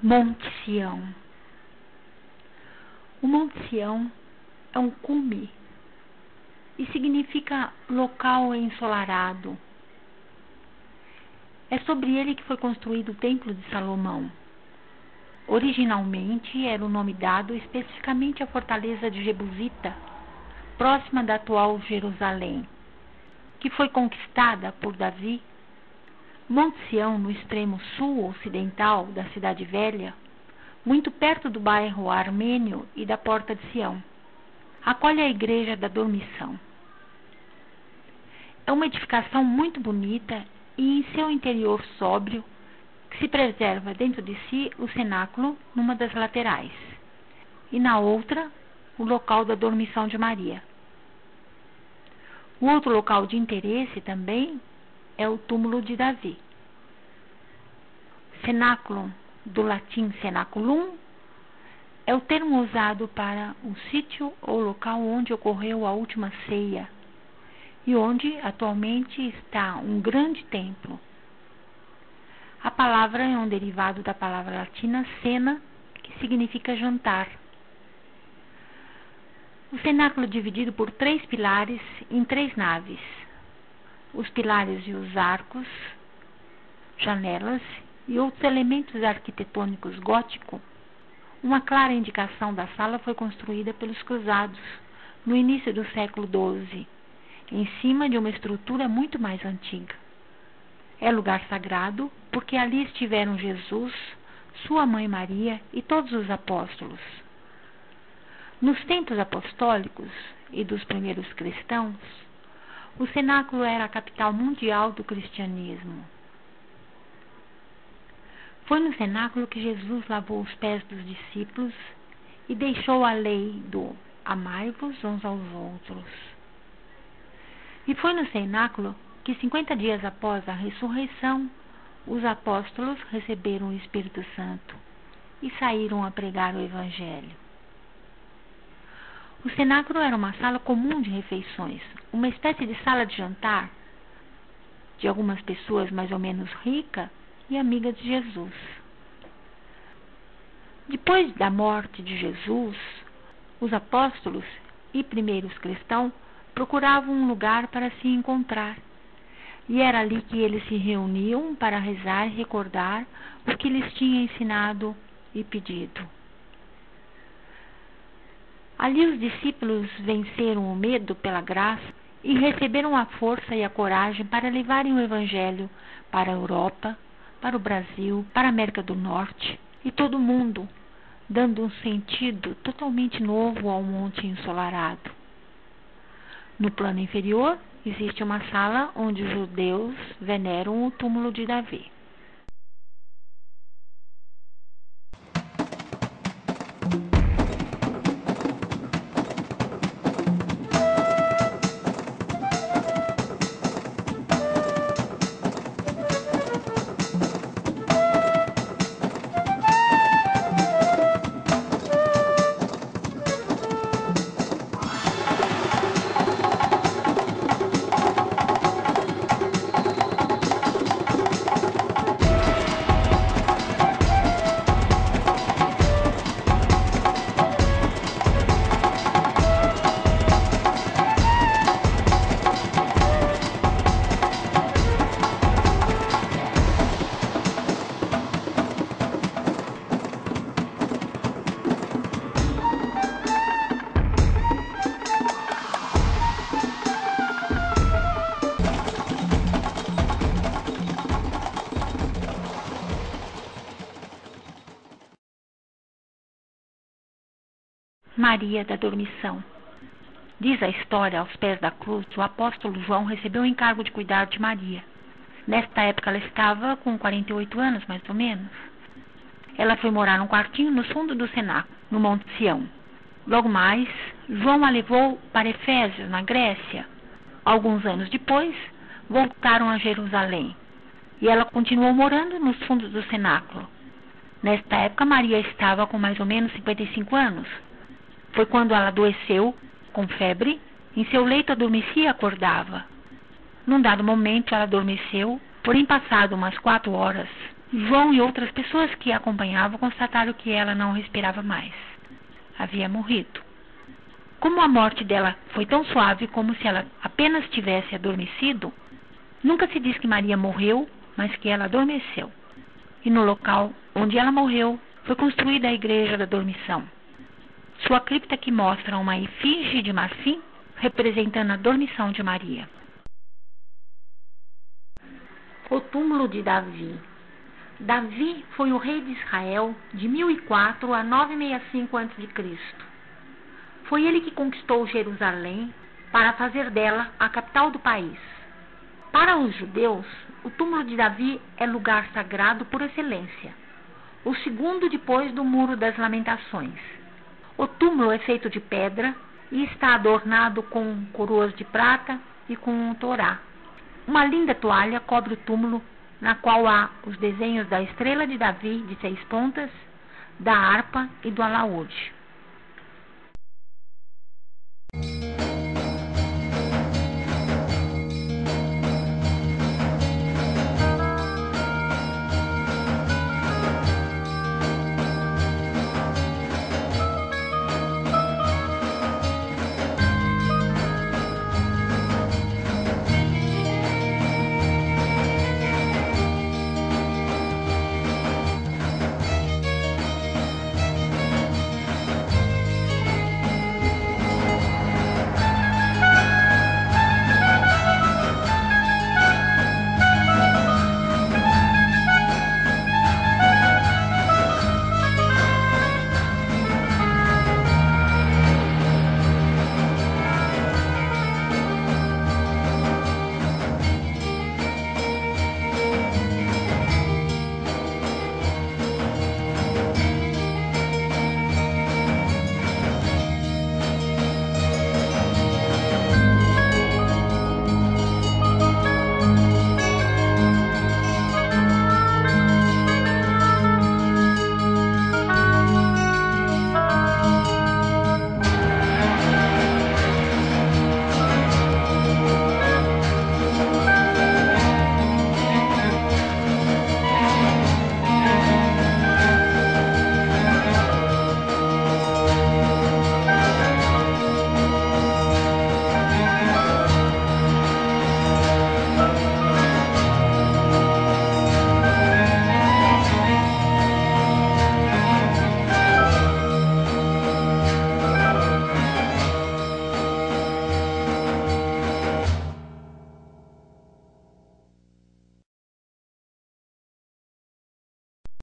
Monte Sião. O Monte Sião é um cume e significa local ensolarado. É sobre ele que foi construído o Templo de Salomão. Originalmente era o nome dado especificamente à fortaleza de Jebusita, próxima da atual Jerusalém, que foi conquistada por Davi. Monte Sião, no extremo sul-ocidental da Cidade Velha, muito perto do bairro Armênio e da Porta de Sião, acolhe a Igreja da Dormição. É uma edificação muito bonita e em seu interior sóbrio, que se preserva dentro de si o cenáculo numa das laterais e na outra o local da dormição de Maria. O outro local de interesse também é o túmulo de Davi. Cenáculo, do latim cenaculum, é o termo usado para o sítio ou local onde ocorreu a última ceia e onde atualmente está um grande templo. A palavra é um derivado da palavra latina cena, que significa jantar. O cenáculo é dividido por 3 pilares em 3 naves. Os pilares e os arcos, janelas e outros elementos arquitetônicos góticos. Uma clara indicação da sala foi construída pelos cruzados no início do século XII, em cima de uma estrutura muito mais antiga. É lugar sagrado porque ali estiveram Jesus, sua mãe Maria e todos os apóstolos. Nos tempos apostólicos e dos primeiros cristãos, o cenáculo era a capital mundial do cristianismo. Foi no cenáculo que Jesus lavou os pés dos discípulos e deixou a lei do amai-vos uns aos outros. E foi no cenáculo que 50 dias após a ressurreição, os apóstolos receberam o Espírito Santo e saíram a pregar o Evangelho. O cenáculo era uma sala comum de refeições, uma espécie de sala de jantar de algumas pessoas mais ou menos ricas e amiga de Jesus. Depois da morte de Jesus, os apóstolos e primeiros cristãos procuravam um lugar para se encontrar, e era ali que eles se reuniam para rezar e recordar o que lhes tinha ensinado e pedido. Ali os discípulos venceram o medo pela graça e receberam a força e a coragem para levarem o Evangelho para a Europa, para o Brasil, para a América do Norte e todo o mundo, dando um sentido totalmente novo ao Monte Ensolarado. No plano inferior existe uma sala onde os judeus veneram o túmulo de Davi. Maria da Dormição. Diz a história, aos pés da cruz, o apóstolo João recebeu o encargo de cuidar de Maria. Nesta época ela estava com 48 anos, mais ou menos. Ela foi morar num quartinho no fundo do cenáculo, no Monte Sião. Logo mais, João a levou para Efésios, na Grécia. Alguns anos depois, voltaram a Jerusalém. E ela continuou morando nos fundos do cenáculo. Nesta época, Maria estava com mais ou menos 55 anos. Foi quando ela adoeceu, com febre, em seu leito adormecia e acordava. Num dado momento ela adormeceu, porém passado umas 4 horas, João e outras pessoas que a acompanhavam constataram que ela não respirava mais. Havia morrido. Como a morte dela foi tão suave como se ela apenas tivesse adormecido, nunca se diz que Maria morreu, mas que ela adormeceu. E no local onde ela morreu foi construída a Igreja da Dormição. Sua cripta que mostra uma efígie de marfim representando a dormição de Maria. O túmulo de Davi. Davi foi o rei de Israel de 1004 a 965 a.C. Foi ele que conquistou Jerusalém para fazer dela a capital do país. Para os judeus, o túmulo de Davi é lugar sagrado por excelência, o segundo depois do Muro das Lamentações. O túmulo é feito de pedra e está adornado com coroas de prata e com um torá. Uma linda toalha cobre o túmulo, na qual há os desenhos da estrela de Davi de 6 pontas, da harpa e do alaúde.